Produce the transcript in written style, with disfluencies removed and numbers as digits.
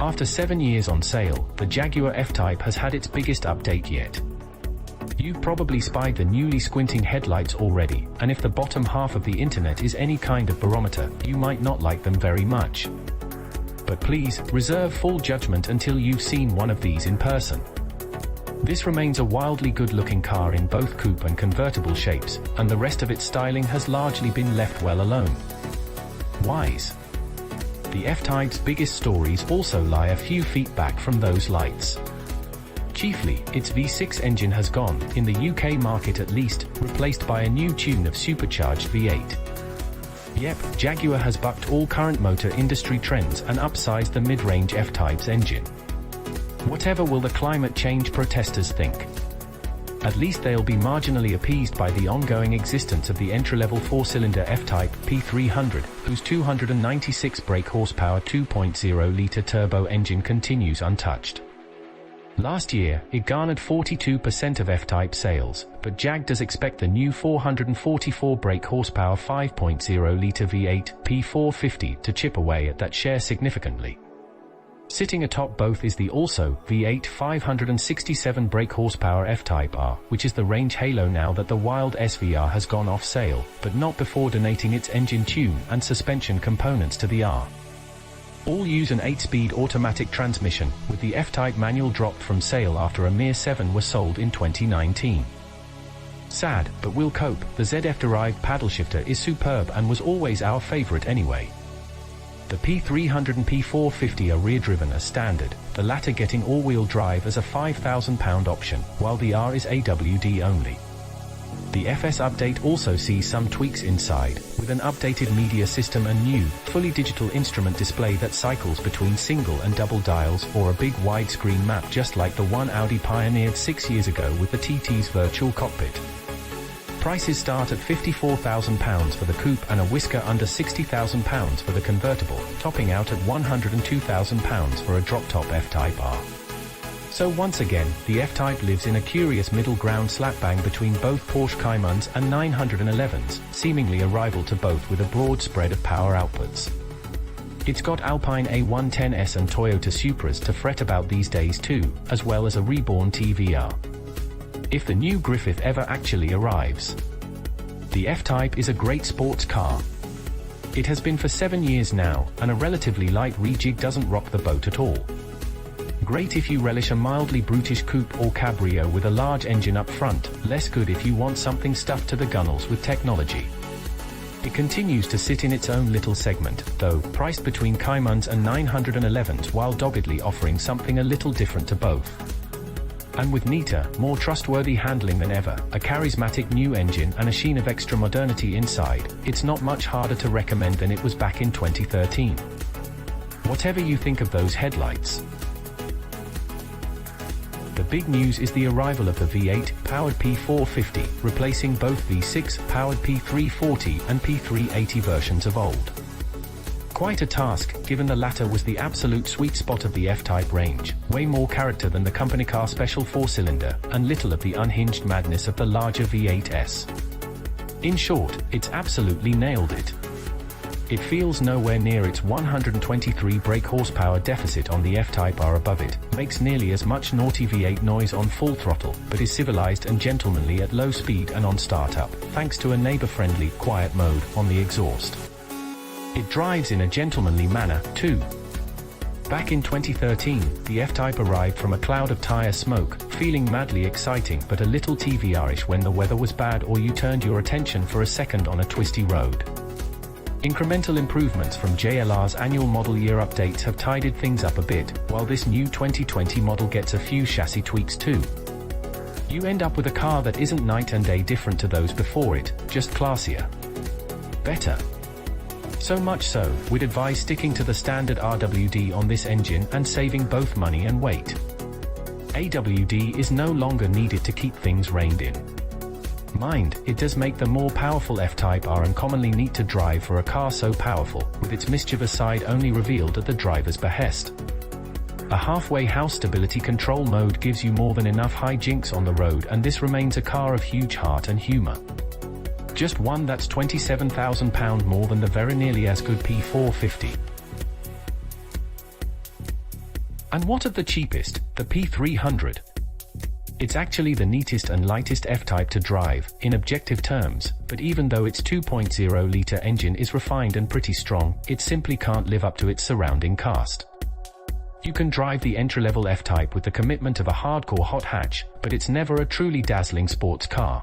After 7 years on sale, the Jaguar F-Type has had its biggest update yet. You've probably spied the newly squinting headlights already, and if the bottom half of the internet is any kind of barometer, you might not like them very much. But please, reserve full judgment until you've seen one of these in person. This remains a wildly good-looking car in both coupe and convertible shapes, and the rest of its styling has largely been left well alone. Whys? The F-Type's biggest stories also lie a few feet back from those lights. Chiefly, its V6 engine has gone, in the UK market at least, replaced by a new tune of supercharged V8. Yep, Jaguar has bucked all current motor industry trends and upsized the mid-range F-Type's engine. Whatever will the climate change protesters think? At least they'll be marginally appeased by the ongoing existence of the entry-level 4-cylinder F-Type P300, whose 296 brake horsepower 2.0-litre turbo engine continues untouched. Last year, it garnered 42% of F-Type sales, but Jag does expect the new 444 brake horsepower 5.0-litre V8 P450 to chip away at that share significantly. Sitting atop both is the also V8 567 brake horsepower F-Type R, which is the range halo now that the Wild SVR has gone off sale, but not before donating its engine tune and suspension components to the R. All use an 8-speed automatic transmission, with the F-Type manual dropped from sale after a mere 7 were sold in 2019. Sad, but we'll cope. The ZF-derived paddle shifter is superb and was always our favorite anyway. The P300 and P450 are rear-driven as standard, the latter getting all-wheel drive as a £5,000 option, while the R is AWD only. The FS update also sees some tweaks inside, with an updated media system and new, fully digital instrument display that cycles between single and double dials or a big widescreen map just like the one Audi pioneered 6 years ago with the TT's virtual cockpit. Prices start at £54,000 for the coupe and a whisker under £60,000 for the convertible, topping out at £102,000 for a drop-top F-Type R. So once again, the F-Type lives in a curious middle ground slapbang between both Porsche Caymans and 911s, seemingly a rival to both with a broad spread of power outputs. It's got Alpine A110S and Toyota Supras to fret about these days too, as well as a reborn TVR. If the new Griffith ever actually arrives. The F-Type is a great sports car. It has been for 7 years now, and a relatively light rejig doesn't rock the boat at all. Great if you relish a mildly brutish coupe or cabrio with a large engine up front, less good if you want something stuffed to the gunnels with technology. It continues to sit in its own little segment, though, priced between Caymans and 911s while doggedly offering something a little different to both. And with neater, more trustworthy handling than ever, a charismatic new engine and a sheen of extra modernity inside, it's not much harder to recommend than it was back in 2013. Whatever you think of those headlights. The big news is the arrival of the V8-powered P450, replacing both V6-powered P340 and P380 versions of old. Quite a task, given the latter was the absolute sweet spot of the F-Type range, way more character than the company car special 4-cylinder, and little of the unhinged madness of the larger V8s. In short, it's absolutely nailed it. It feels nowhere near its 123 brake horsepower deficit on the F-Type R above it, makes nearly as much naughty V8 noise on full throttle, but is civilized and gentlemanly at low speed and on startup, thanks to a neighbor-friendly, quiet mode on the exhaust. It drives in a gentlemanly manner, too. Back in 2013, the F-Type arrived from a cloud of tire smoke, feeling madly exciting but a little TVR-ish when the weather was bad or you turned your attention for a second on a twisty road. Incremental improvements from JLR's annual model year updates have tidied things up a bit, while this new 2020 model gets a few chassis tweaks too. You end up with a car that isn't night and day different to those before it, just classier. Better. So much so, we'd advise sticking to the standard RWD on this engine and saving both money and weight. AWD is no longer needed to keep things reined in. Mind, it does make the more powerful F-Type R uncommonly neat to drive for a car so powerful, with its mischievous side only revealed at the driver's behest. A halfway house stability control mode gives you more than enough high jinks on the road, and this remains a car of huge heart and humor. Just one that's £27,000 more than the very nearly as good P450. And what of the cheapest, the P300? It's actually the neatest and lightest F-Type to drive, in objective terms, but even though its 2.0-liter engine is refined and pretty strong, it simply can't live up to its surrounding cast. You can drive the entry-level F-Type with the commitment of a hardcore hot hatch, but it's never a truly dazzling sports car.